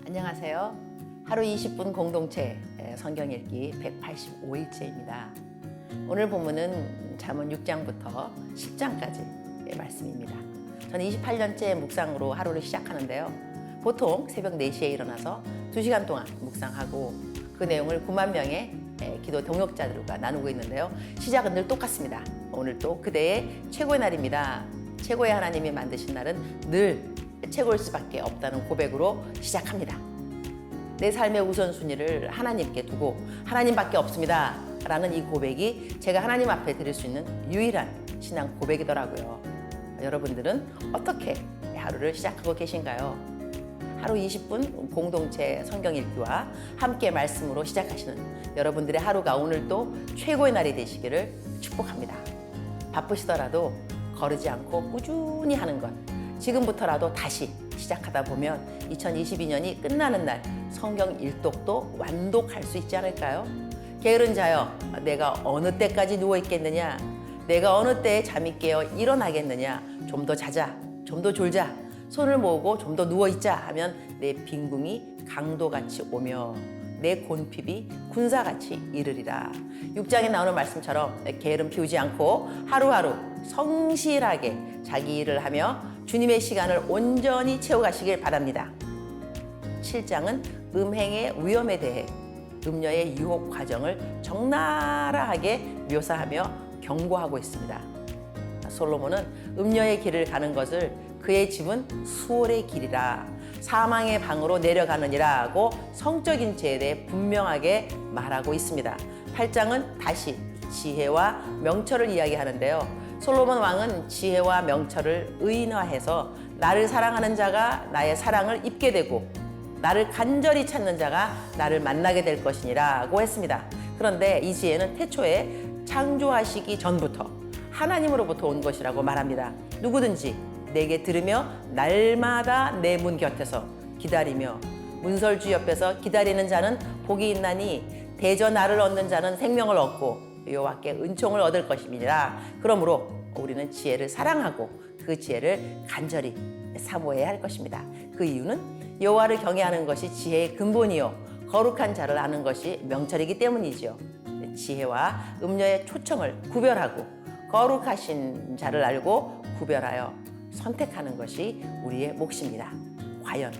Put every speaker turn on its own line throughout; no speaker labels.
안녕하세요. 하루 20분 공동체 성경 읽기 185일째입니다. 오늘 본문은 잠언 6장부터 10장까지의 말씀입니다. 저는 28년째 묵상으로 하루를 시작하는데요. 보통 새벽 4시에 일어나서 2시간 동안 묵상하고 그 내용을 9만 명의 기도 동역자들과 나누고 있는데요. 시작은 늘 똑같습니다. 오늘도 그대의 최고의 날입니다. 최고의 하나님이 만드신 날은 늘 최고일 수밖에 없다는 고백으로 시작합니다. 내 삶의 우선순위를 하나님께 두고 하나님밖에 없습니다 라는 이 고백이 제가 하나님 앞에 드릴 수 있는 유일한 신앙 고백이더라고요. 여러분들은 어떻게 하루를 시작하고 계신가요? 하루 20분 공동체 성경 읽기와 함께 말씀으로 시작하시는 여러분들의 하루가 오늘도 최고의 날이 되시기를 축복합니다. 바쁘시더라도 거르지 않고 꾸준히 하는 것, 지금부터라도 다시 시작하다 보면 2022년이 끝나는 날 성경 일독도 완독할 수 있지 않을까요? 게으른 자여, 내가 어느 때까지 누워있겠느냐? 내가 어느 때에 잠이 깨어 일어나겠느냐? 좀 더 자자, 좀 더 졸자, 손을 모으고 좀 더 누워있자 하면 내 빈궁이 강도같이 오며 내 곤핍이 군사같이 이르리라. 6장에 나오는 말씀처럼 게으름 피우지 않고 하루하루 성실하게 자기 일을 하며 주님의 시간을 온전히 채워가시길 바랍니다. 7장은 음행의 위험에 대해 음녀의 유혹 과정을 적나라하게 묘사하며 경고하고 있습니다. 솔로몬은 음녀의 길을 가는 것을 그의 집은 수월의 길이라 사망의 방으로 내려가느니라고 성적인 죄에 대해 분명하게 말하고 있습니다. 8장은 다시 지혜와 명철을 이야기하는데요. 솔로몬 왕은 지혜와 명철을 의인화해서 나를 사랑하는 자가 나의 사랑을 입게 되고 나를 간절히 찾는 자가 나를 만나게 될 것이니라고 했습니다. 그런데 이 지혜는 태초에 창조하시기 전부터 하나님으로부터 온 것이라고 말합니다. 누구든지 내게 들으며 날마다 내 문 곁에서 기다리며 문설주 옆에서 기다리는 자는 복이 있나니 대저 나를 얻는 자는 생명을 얻고 여호와께 은총을 얻을 것입니다. 그러므로 우리는 지혜를 사랑하고 그 지혜를 간절히 사모해야 할 것입니다. 그 이유는 여호와를 경외하는 것이 지혜의 근본이요 거룩한 자를 아는 것이 명철이기 때문이죠. 지혜와 음녀의 초청을 구별하고 거룩하신 자를 알고 구별하여 선택하는 것이 우리의 몫입니다. 과연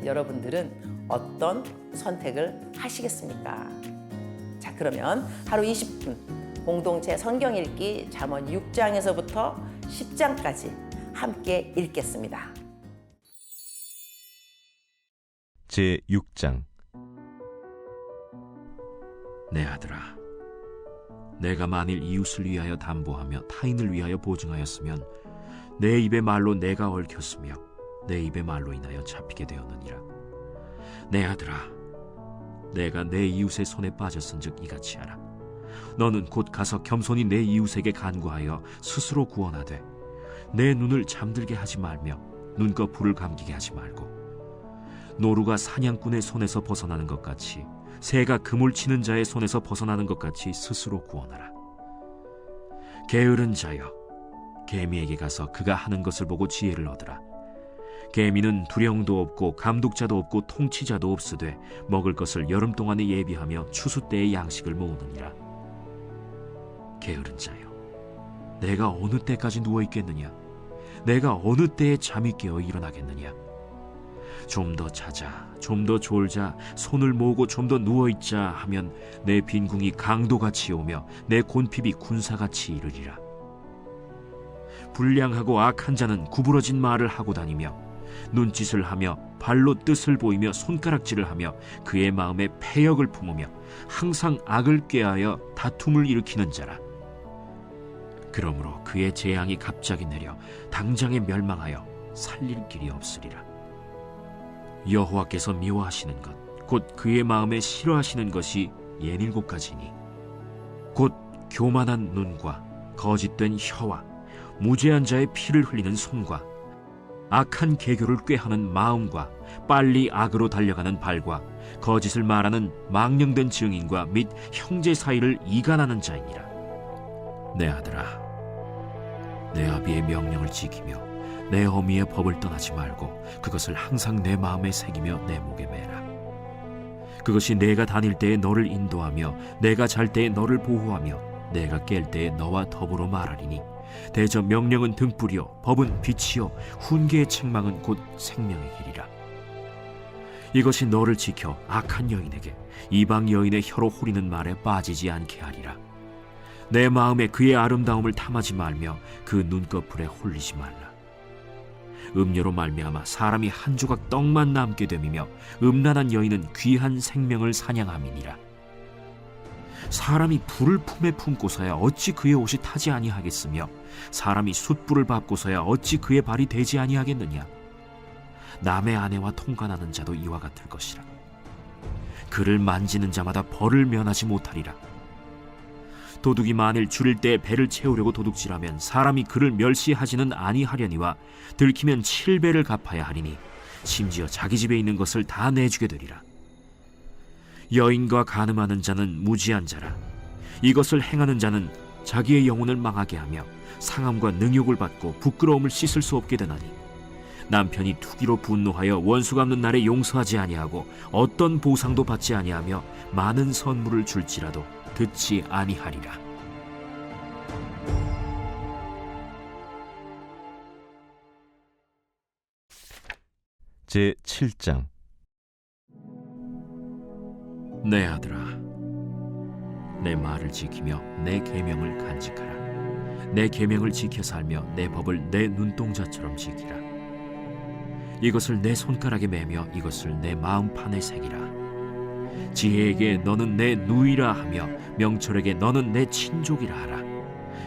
여러분들은 어떤 선택을 하시겠습니까? 자, 그러면 하루 20분 공동체 성경 읽기 잠언 6장에서부터 10장까지 함께 읽겠습니다.
제6장. 내 아들아, 내가 만일 이웃을 위하여 담보하며 타인을 위하여 보증하였으면 내 입의 말로 내가 얽혔으며 내 입의 말로 인하여 잡히게 되었느니라. 내 아들아, 내가 내 이웃의 손에 빠졌은즉 이같이 하라. 너는 곧 가서 겸손히 내 이웃에게 간구하여 스스로 구원하되 내 눈을 잠들게 하지 말며 눈꺼풀을 감기게 하지 말고 노루가 사냥꾼의 손에서 벗어나는 것 같이 새가 그물 치는 자의 손에서 벗어나는 것 같이 스스로 구원하라. 게으른 자여, 개미에게 가서 그가 하는 것을 보고 지혜를 얻으라. 개미는 두령도 없고 감독자도 없고 통치자도 없으되 먹을 것을 여름 동안에 예비하며 추수 때의 양식을 모으느니라. 게으른 자여, 내가 어느 때까지 누워있겠느냐? 내가 어느 때에 잠이 깨어 일어나겠느냐? 좀 더 자자, 좀 더 졸자, 손을 모으고 좀 더 누워있자 하면 내 빈궁이 강도같이 오며 내 곤핍이 군사같이 이르리라. 불량하고 악한 자는 구부러진 말을 하고 다니며 눈짓을 하며 발로 뜻을 보이며 손가락질을 하며 그의 마음에 패역을 품으며 항상 악을 꾀하여 다툼을 일으키는 자라. 그러므로 그의 재앙이 갑자기 내려 당장에 멸망하여 살릴 길이 없으리라. 여호와께서 미워하시는 것, 곧 그의 마음에 싫어하시는 것이 17가지니 곧 교만한 눈과 거짓된 혀와 무죄한 자의 피를 흘리는 손과 악한 계교를 꾀하는 마음과 빨리 악으로 달려가는 발과 거짓을 말하는 망령된 증인과 및 형제 사이를 이간하는 자이니라. 내 아들아, 내 아비의 명령을 지키며 내 어미의 법을 떠나지 말고 그것을 항상 내 마음에 새기며 내 목에 매라. 그것이 내가 다닐 때에 너를 인도하며 내가 잘 때에 너를 보호하며 내가 깰 때에 너와 더불어 말하리니 대저 명령은 등불이요 법은 빛이요 훈계의 책망은 곧 생명의 길이라. 이것이 너를 지켜 악한 여인에게 이방 여인의 혀로 호리는 말에 빠지지 않게 하리라. 내 마음에 그의 아름다움을 탐하지 말며 그 눈꺼풀에 홀리지 말라. 음료로 말미암아 사람이 한 조각 떡만 남게 됨이며 음란한 여인은 귀한 생명을 사냥함이니라. 사람이 불을 품에 품고서야 어찌 그의 옷이 타지 아니하겠으며 사람이 숯불을 밟고서야 어찌 그의 발이 되지 아니하겠느냐. 남의 아내와 통관하는 자도 이와 같을 것이라. 그를 만지는 자마다 벌을 면하지 못하리라. 도둑이 만일 줄일 때 배를 채우려고 도둑질하면 사람이 그를 멸시하지는 아니하려니와 들키면 7배를 갚아야 하리니 심지어 자기 집에 있는 것을 다 내주게 되리라. 여인과 간음하는 자는 무지한 자라. 이것을 행하는 자는 자기의 영혼을 망하게 하며 상함과 능욕을 받고 부끄러움을 씻을 수 없게 되나니 남편이 투기로 분노하여 원수 갚는 날에 용서하지 아니하고 어떤 보상도 받지 아니하며 많은 선물을 줄지라도 듣지 아니하리라.
제 7장.
내 아들아, 내 말을 지키며 내 계명을 간직하라. 내 계명을 지켜 살며 내 법을 내 눈동자처럼 지키라. 이것을 내 손가락에 매며 이것을 내 마음판에 새기라. 지혜에게 너는 내 누이라 하며 명철에게 너는 내 친족이라 하라.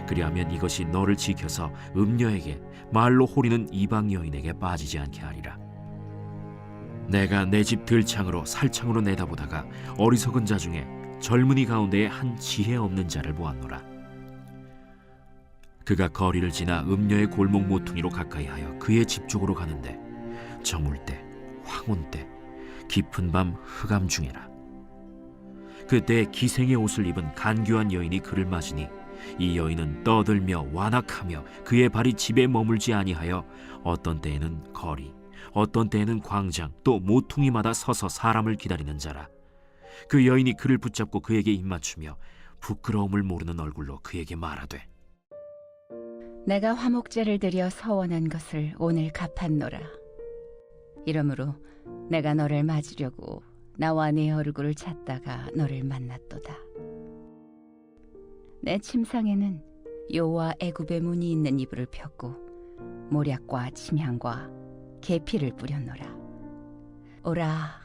그리하면 이것이 너를 지켜서 음녀에게 말로 호리는 이방 여인에게 빠지지 않게 하리라. 내가 내 집 들창으로 살창으로 내다보다가 어리석은 자 중에 젊은이 가운데에 한 지혜 없는 자를 보았노라. 그가 거리를 지나 음녀의 골목 모퉁이로 가까이하여 그의 집 쪽으로 가는데 저물 때 황혼 때 깊은 밤 흑암 중에라. 그때 기생의 옷을 입은 간교한 여인이 그를 맞으니 이 여인은 떠들며 완악하며 그의 발이 집에 머물지 아니하여 어떤 때에는 거리 어떤 때에는 광장 또 모퉁이마다 서서 사람을 기다리는 자라. 그 여인이 그를 붙잡고 그에게 입맞추며 부끄러움을 모르는 얼굴로 그에게 말하되
내가 화목제를 드려 서원한 것을 오늘 갚았노라. 이러므로 내가 너를 맞으려고 나와 네 얼굴을 찾다가 너를 만났도다. 내 침상에는 여호와 애굽의 문이 있는 이불을 폈고 모략과 침향과 계피를 뿌렸노라. 오라,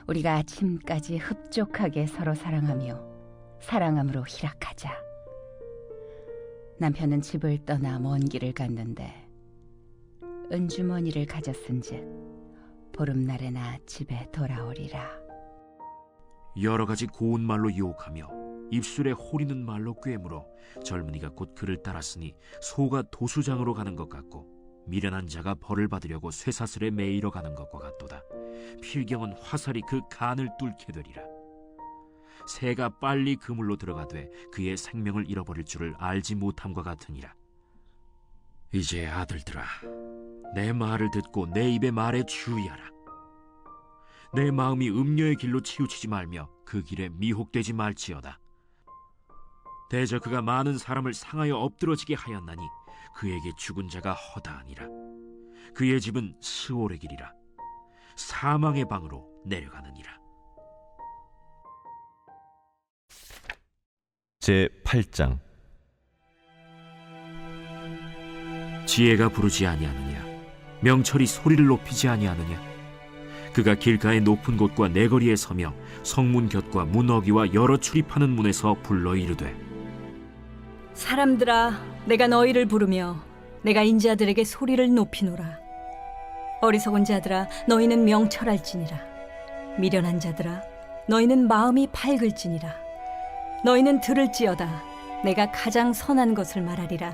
우리가 아침까지 흡족하게 서로 사랑하며 사랑함으로 희락하자. 남편은 집을 떠나 먼 길을 갔는데 은주머니를 가졌은즉 보름날에나 집에 돌아오리라.
여러 가지 고운 말로 유혹하며 입술에 호리는 말로 꿰물어 젊은이가 곧 그를 따랐으니 소가 도수장으로 가는 것 같고 미련한 자가 벌을 받으려고 쇠사슬에 매이러 가는 것과 같도다. 필경은 화살이 그 간을 뚫게 되리라. 새가 빨리 그물로 들어가되 그의 생명을 잃어버릴 줄을 알지 못함과 같으니라. 이제 아들들아, 내 말을 듣고 내 입의 말에 주의하라. 내 마음이 음녀의 길로 치우치지 말며 그 길에 미혹되지 말지어다. 대저 그가 많은 사람을 상하여 엎드러지게 하였나니 그에게 죽은 자가 허다하니라. 그의 집은 스올의 길이라. 사망의 방으로 내려가느니라.
제 8장.
지혜가 부르지 아니하느냐? 명철이 소리를 높이지 아니하느냐? 그가 길가의 높은 곳과 내거리에 서며 성문 곁과 문어기와 여러 출입하는 문에서 불러 이르되
사람들아, 내가 너희를 부르며 내가 인자들에게 소리를 높이노라. 어리석은 자들아, 너희는 명철할지니라. 미련한 자들아, 너희는 마음이 밝을지니라. 너희는 들을지어다. 내가 가장 선한 것을 말하리라.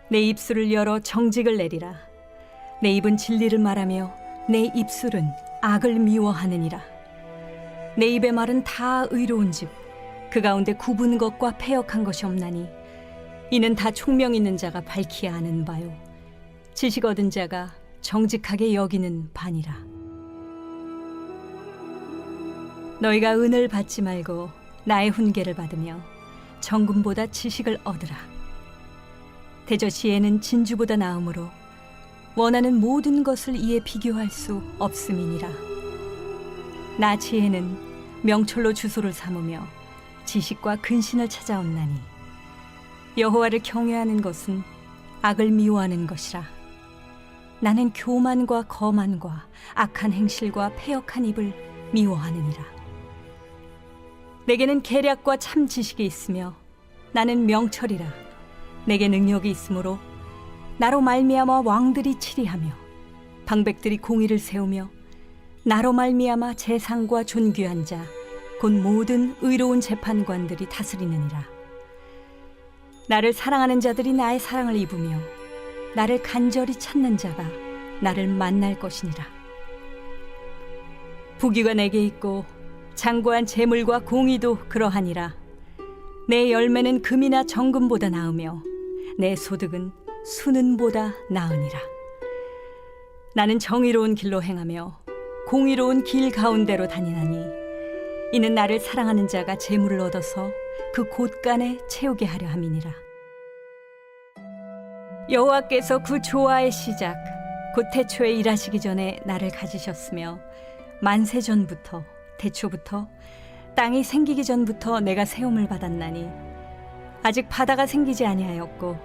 내 입술을 열어 정직을 내리라. 내 입은 진리를 말하며 내 입술은 악을 미워하느니라. 내 입의 말은 다 의로운즉 그 가운데 굽은 것과 패역한 것이 없나니 이는 다 총명 있는 자가 밝히 아는 바요 지식 얻은 자가 정직하게 여기는 바니라. 너희가 은을 받지 말고 나의 훈계를 받으며 정금보다 지식을 얻으라. 대저 지혜는 진주보다 나음으로 원하는 모든 것을 이에 비교할 수 없음이니라. 나 지혜는 명철로 주소를 삼으며 지식과 근신을 찾아온나니 여호와를 경외하는 것은 악을 미워하는 것이라. 나는 교만과 거만과 악한 행실과 패역한 입을 미워하느니라. 내게는 계략과 참 지식이 있으며 나는 명철이라. 내게 능력이 있으므로 나로 말미암아 왕들이 치리하며 방백들이 공의를 세우며 나로 말미암아 재상과 존귀한 자 곧 모든 의로운 재판관들이 다스리느니라. 나를 사랑하는 자들이 나의 사랑을 입으며 나를 간절히 찾는 자가 나를 만날 것이니라. 부귀가 내게 있고 장구한 재물과 공의도 그러하니라. 내 열매는 금이나 정금보다 나으며 내 소득은 수는보다 나으니라. 나는 정의로운 길로 행하며 공의로운 길 가운데로 다니나니 이는 나를 사랑하는 자가 재물을 얻어서 그 곳간에 채우게 하려 함이니라. 여호와께서 그 조화의 시작 곧 태초에 일하시기 전에 나를 가지셨으며 만세 전부터 태초부터 땅이 생기기 전부터 내가 세움을 받았나니 아직 바다가 생기지 아니하였고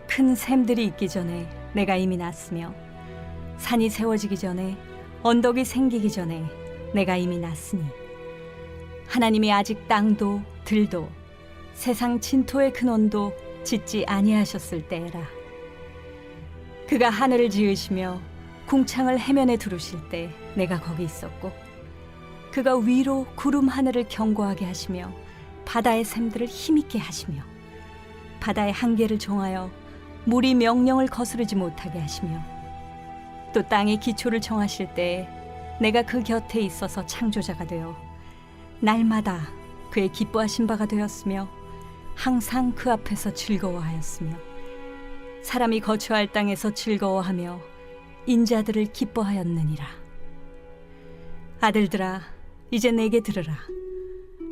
큰 샘들이 있기 전에 내가 이미 났으며 산이 세워지기 전에 언덕이 생기기 전에 내가 이미 났으니 하나님이 아직 땅도 들도 세상 진토의 근원도 짓지 아니하셨을 때라. 그가 하늘을 지으시며 궁창을 해면에 두르실 때 내가 거기 있었고 그가 위로 구름 하늘을 견고하게 하시며 바다의 샘들을 힘있게 하시며 바다의 한계를 정하여 물이 명령을 거스르지 못하게 하시며 또 땅의 기초를 정하실 때에 내가 그 곁에 있어서 창조자가 되어 날마다 그의 기뻐하신 바가 되었으며 항상 그 앞에서 즐거워하였으며 사람이 거처할 땅에서 즐거워하며 인자들을 기뻐하였느니라. 아들들아 이제 내게 들으라.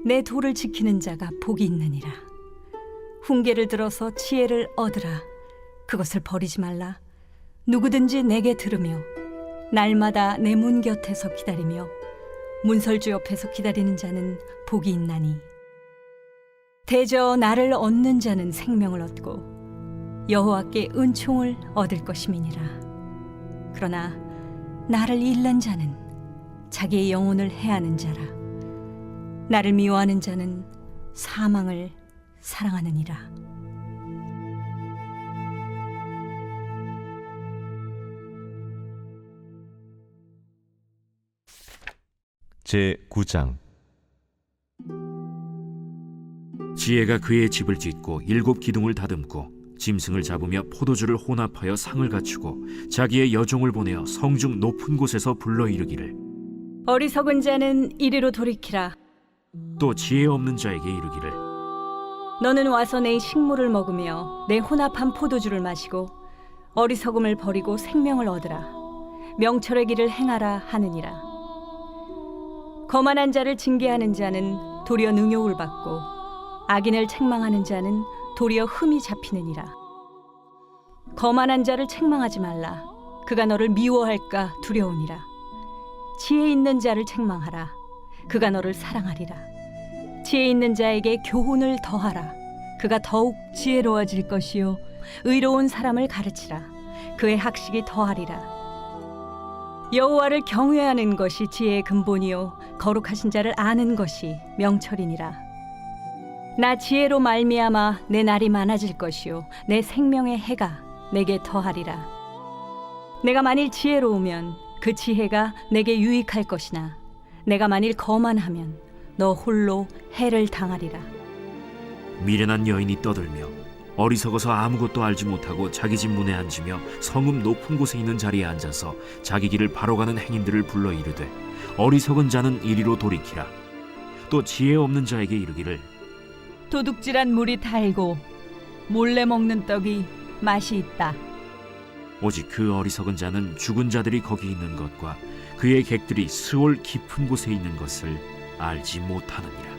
내 도를 지키는 자가 복이 있느니라. 훈계를 들어서 지혜를 얻으라. 그것을 버리지 말라. 누구든지 내게 들으며 날마다 내 문 곁에서 기다리며 문설주 옆에서 기다리는 자는 복이 있나니 대저 나를 얻는 자는 생명을 얻고 여호와께 은총을 얻을 것임이니라. 그러나 나를 잃는 자는 자기의 영혼을 해하는 자라. 나를 미워하는 자는 사망을 사랑하느니라.
제9장
지혜가 그의 집을 짓고 7 기둥을 다듬고 짐승을 잡으며 포도주를 혼합하여 상을 갖추고 자기의 여종을 보내어 성중 높은 곳에서 불러 이르기를
어리석은 자는 이리로 돌이키라.
또 지혜 없는 자에게 이르기를
너는 와서 내 식물을 먹으며 내 혼합한 포도주를 마시고 어리석음을 버리고 생명을 얻으라. 명철의 길을 행하라 하느니라. 거만한 자를 징계하는 자는 도리어 능욕을 받고 악인을 책망하는 자는 도리어 흠이 잡히느니라. 거만한 자를 책망하지 말라. 그가 너를 미워할까 두려우니라. 지혜 있는 자를 책망하라. 그가 너를 사랑하리라. 지혜 있는 자에게 교훈을 더하라. 그가 더욱 지혜로워질 것이요 의로운 사람을 가르치라. 그의 학식이 더하리라. 여호와를 경외하는 것이 지혜의 근본이요 거룩하신 자를 아는 것이 명철이니라. 나 지혜로 말미암아 내 날이 많아질 것이요 내 생명의 해가 내게 더하리라. 내가 만일 지혜로우면 그 지혜가 내게 유익할 것이나 내가 만일 거만하면 너 홀로 해를 당하리라.
미련한 여인이 떠들며 어리석어서 아무것도 알지 못하고 자기 집 문에 앉으며 성읍 높은 곳에 있는 자리에 앉아서 자기 길을 바로 가는 행인들을 불러 이르되 어리석은 자는 이리로 돌이키라. 또 지혜 없는 자에게 이르기를
도둑질한 물이 달고 몰래 먹는 떡이 맛이 있다.
오직 그 어리석은 자는 죽은 자들이 거기 있는 것과 그의 객들이 스올 깊은 곳에 있는 것을 알지 못하느니라.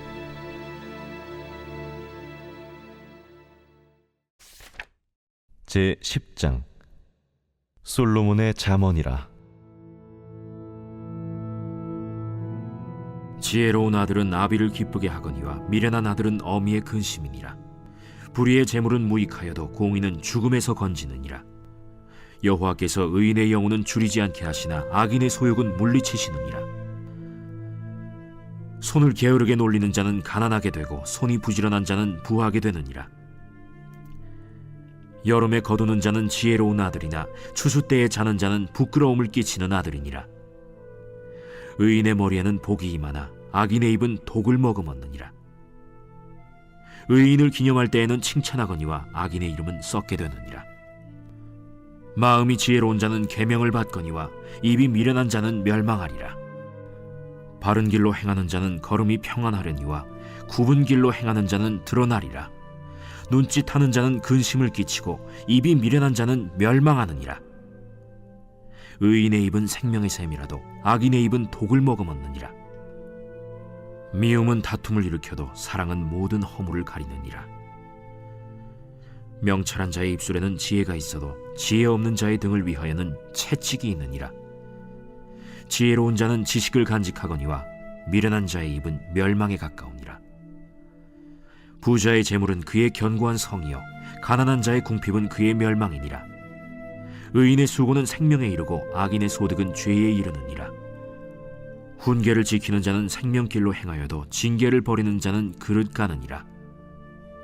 제 10장 솔로몬의 잠언이라.
지혜로운 아들은 아비를 기쁘게 하거니와 미련한 아들은 어미의 근심이니라. 불의의 재물은 무익하여도 공의는 죽음에서 건지느니라. 여호와께서 의인의 영혼은 줄이지 않게 하시나 악인의 소욕은 물리치시느니라. 손을 게으르게 놀리는 자는 가난하게 되고 손이 부지런한 자는 부하게 되느니라. 여름에 거두는 자는 지혜로운 아들이나 추수 때에 자는 자는 부끄러움을 끼치는 아들이니라. 의인의 머리에는 복이 임하나 악인의 입은 독을 머금었느니라. 의인을 기념할 때에는 칭찬하거니와 악인의 이름은 썩게 되느니라. 마음이 지혜로운 자는 계명을 받거니와 입이 미련한 자는 멸망하리라. 바른 길로 행하는 자는 걸음이 평안하려니와 굽은 길로 행하는 자는 드러나리라. 눈짓하는 자는 근심을 끼치고 입이 미련한 자는 멸망하느니라. 의인의 입은 생명의 샘이라도 악인의 입은 독을 머금었느니라. 미움은 다툼을 일으켜도 사랑은 모든 허물을 가리느니라. 명철한 자의 입술에는 지혜가 있어도 지혜 없는 자의 등을 위하여는 채찍이 있느니라. 지혜로운 자는 지식을 간직하거니와 미련한 자의 입은 멸망에 가까우니라. 부자의 재물은 그의 견고한 성이요 가난한 자의 궁핍은 그의 멸망이니라. 의인의 수고는 생명에 이르고 악인의 소득은 죄에 이르느니라. 훈계를 지키는 자는 생명길로 행하여도 징계를 버리는 자는 그릇 가느니라.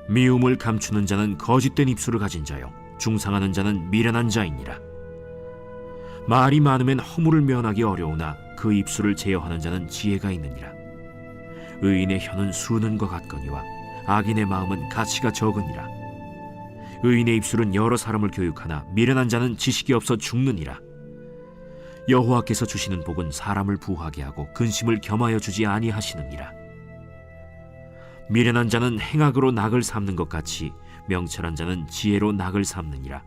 미움을 감추는 자는 거짓된 입술을 가진 자요 중상하는 자는 미련한 자이니라. 말이 많으면 허물을 면하기 어려우나 그 입술을 제어하는 자는 지혜가 있느니라. 의인의 혀는 수는과 같거니와 악인의 마음은 가치가 적으니라. 의인의 입술은 여러 사람을 교육하나 미련한 자는 지식이 없어 죽느니라. 여호와께서 주시는 복은 사람을 부하게 하고 근심을 겸하여 주지 아니하시느니라. 미련한 자는 행악으로 낙을 삼는 것 같이 명철한 자는 지혜로 낙을 삼느니라.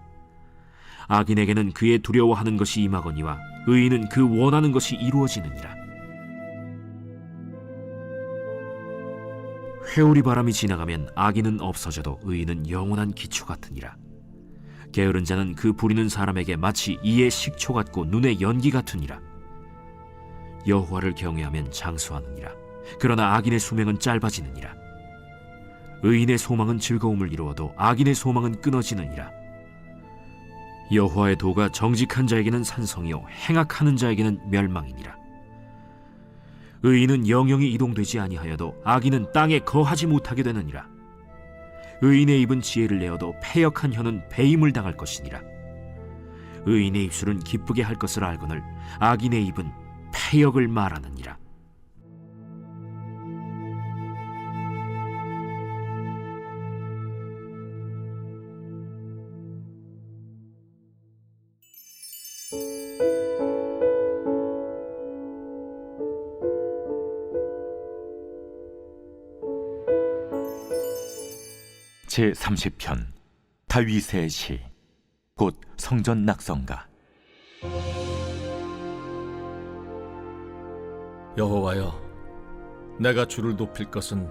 악인에게는 그의 두려워하는 것이 임하거니와 의인은 그 원하는 것이 이루어지느니라. 회오리 바람이 지나가면 악인은 없어져도 의인은 영원한 기초 같으니라. 게으른 자는 그 부리는 사람에게 마치 이의 식초 같고 눈의 연기 같으니라. 여호와를 경외하면 장수하느니라. 그러나 악인의 수명은 짧아지느니라. 의인의 소망은 즐거움을 이루어도 악인의 소망은 끊어지느니라. 여호와의 도가 정직한 자에게는 산성이요 행악하는 자에게는 멸망이니라. 의인은 영영이 이동되지 아니하여도 악인은 땅에 거하지 못하게 되느니라. 의인의 입은 지혜를 내어도 패역한 혀는 배임을 당할 것이니라. 의인의 입술은 기쁘게 할 것을 알거늘 악인의 입은 패역을 말하느니라.
제30편 다윗의 시 곧 성전 낙성가.
여호와여, 내가 주를 높일 것은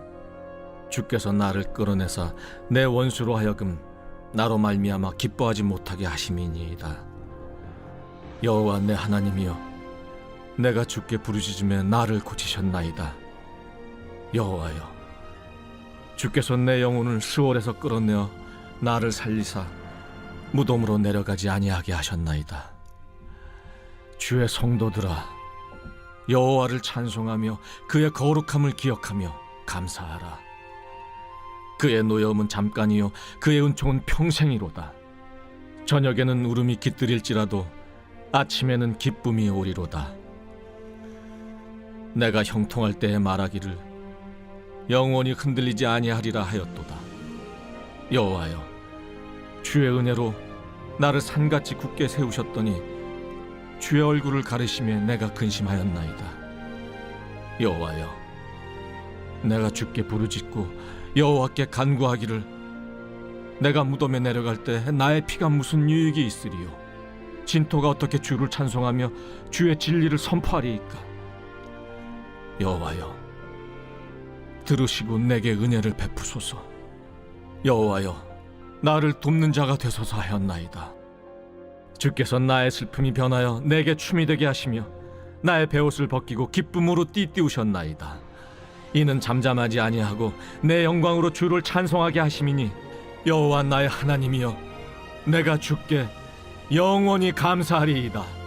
주께서 나를 끌어내사 내 원수로 하여금 나로 말미암아 기뻐하지 못하게 하심이니이다. 여호와 내 하나님이여, 내가 주께 부르짖음에 나를 고치셨나이다. 여호와여, 주께서 내 영혼을 스올에서 끌어내어 나를 살리사 무덤으로 내려가지 아니하게 하셨나이다. 주의 성도들아, 여호와를 찬송하며 그의 거룩함을 기억하며 감사하라. 그의 노여움은 잠깐이요 그의 은총은 평생이로다. 저녁에는 울음이 깃들일지라도 아침에는 기쁨이 오리로다. 내가 형통할 때에 말하기를 영원히 흔들리지 아니하리라 하였도다. 여호와여, 주의 은혜로 나를 산같이 굳게 세우셨더니 주의 얼굴을 가리심에 내가 근심하였나이다. 여호와여, 내가 주께 부르짖고 여호와께 간구하기를 내가 무덤에 내려갈 때 나의 피가 무슨 유익이 있으리요? 진토가 어떻게 주를 찬송하며 주의 진리를 선포하리이까? 여호와여, 들으시고 내게 은혜를 베푸소서. 여호와여, 나를 돕는 자가 되소서 하였나이다. 주께서 나의 슬픔이 변하여 내게 춤이 되게 하시며 나의 베옷을 벗기고 기쁨으로 띠띠우셨나이다. 이는 잠잠하지 아니하고 내 영광으로 주를 찬송하게 하심이니 여호와 나의 하나님이여, 내가 주께 영원히 감사하리이다.